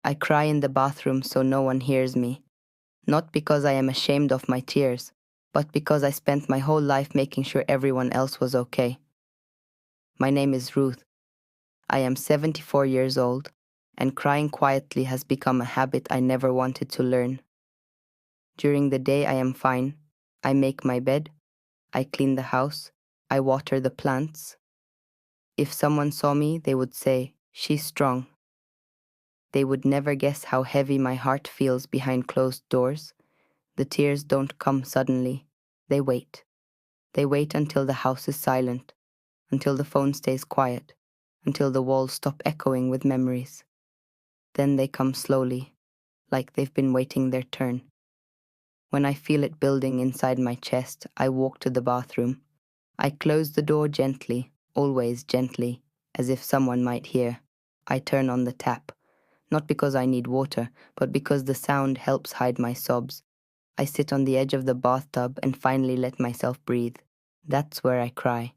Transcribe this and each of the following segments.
I cry in the bathroom so no one hears me, not because I am ashamed of my tears, but because I spent my whole life making sure everyone else was okay. My name is Ruth. I am 74 years old, and crying quietly has become a habit I never wanted to learn. During the day, I am fine. I make my bed, I clean the house, I water the plants. If someone saw me, they would say, "She's strong." They would never guess how heavy my heart feels behind closed doors. The tears don't come suddenly. They wait. They wait until the house is silent, until the phone stays quiet, until the walls stop echoing with memories. Then they come slowly, like they've been waiting their turn. When I feel it building inside my chest, I walk to the bathroom. I close the door gently, always gently, as if someone might hear. I turn on the tap, not because I need water, but because the sound helps hide my sobs. I sit on the edge of the bathtub and finally let myself breathe. That's where I cry.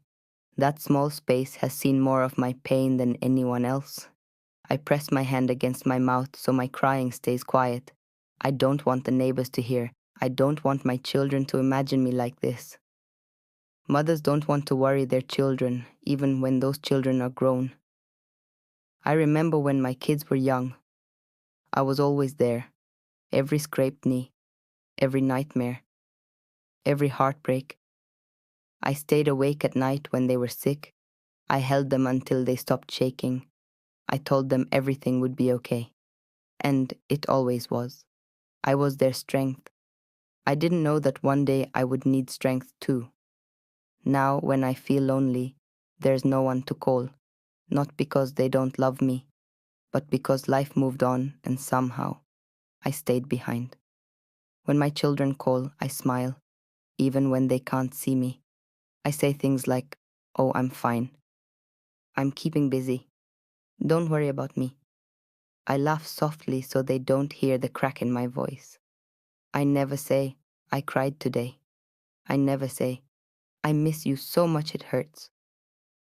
That small space has seen more of my pain than anyone else. I press my hand against my mouth so my crying stays quiet. I don't want the neighbors to hear. I don't want my children to imagine me like this. Mothers don't want to worry their children, even when those children are grown. I remember when my kids were young. I was always there. Every scraped knee, every nightmare, every heartbreak. I stayed awake at night when they were sick. I held them until they stopped shaking. I told them everything would be okay. And it always was. I was their strength. I didn't know that one day I would need strength too. Now, when I feel lonely, there's no one to call. Not because they don't love me, but because life moved on and somehow I stayed behind. When my children call, I smile, even when they can't see me. I say things like, "Oh, I'm fine. I'm keeping busy. Don't worry about me." I laugh softly so they don't hear the crack in my voice. I never say, "I cried today." I never say, "I miss you so much it hurts."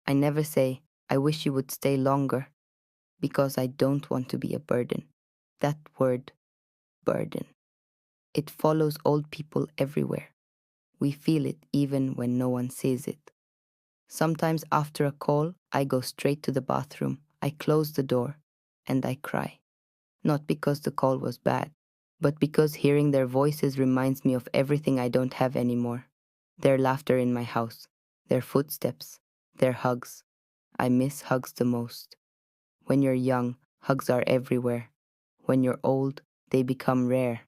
I never say, "I wish you would stay longer," because I don't want to be a burden. That word, burden. It follows old people everywhere. We feel it even when no one sees it. Sometimes after a call, I go straight to the bathroom, I close the door, and I cry. Not because the call was bad, but because hearing their voices reminds me of everything I don't have anymore. Their laughter in my house, their footsteps, their hugs. I miss hugs the most. When you're young, hugs are everywhere. When you're old, they become rare.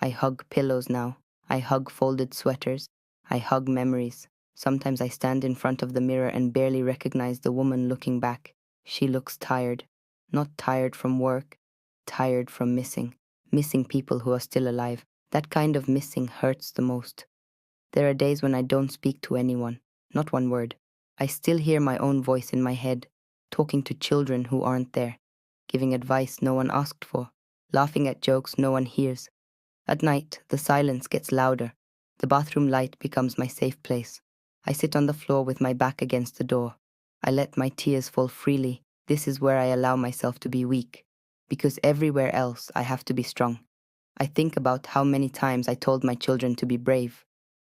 I hug pillows now. I hug folded sweaters. I hug memories. Sometimes I stand in front of the mirror and barely recognize the woman looking back. She looks tired. Not tired from work, tired from missing. Missing people who are still alive. That kind of missing hurts the most. There are days when I don't speak to anyone, not one word. I still hear my own voice in my head, talking to children who aren't there, giving advice no one asked for, laughing at jokes no one hears. At night, the silence gets louder. The bathroom light becomes my safe place. I sit on the floor with my back against the door. I let my tears fall freely. This is where I allow myself to be weak, because everywhere else I have to be strong. I think about how many times I told my children to be brave.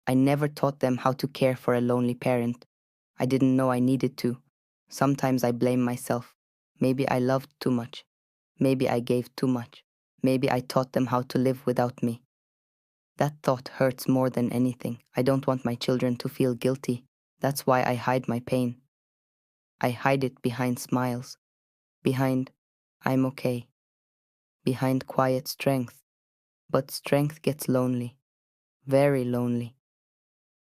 I never taught them how to care for a lonely parent. I didn't know I needed to. Sometimes I blame myself. Maybe I loved too much. Maybe I gave too much. Maybe I taught them how to live without me. That thought hurts more than anything. I don't want my children to feel guilty. That's why I hide my pain. I hide it behind smiles. Behind, "I'm okay." Behind quiet strength. But strength gets lonely. Very lonely.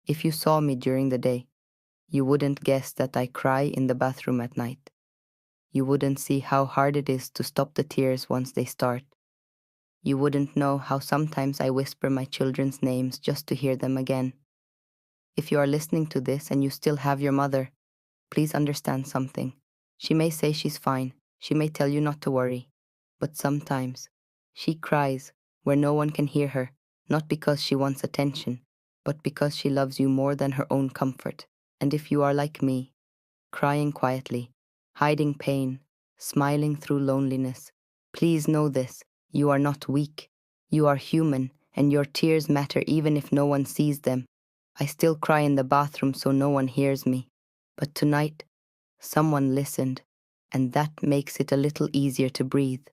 If you saw me during the day, you wouldn't guess that I cry in the bathroom at night. You wouldn't see how hard it is to stop the tears once they start. You wouldn't know how sometimes I whisper my children's names just to hear them again. If you are listening to this and you still have your mother, please understand something. She may say she's fine. She may tell you not to worry. But sometimes, she cries where no one can hear her, not because she wants attention, but because she loves you more than her own comfort. And if you are like me, crying quietly, hiding pain, smiling through loneliness, Please know this. You are not weak. You are human, and your tears matter even if no one sees them. I still cry in the bathroom so no one hears me. But tonight, someone listened, and that makes it a little easier to breathe.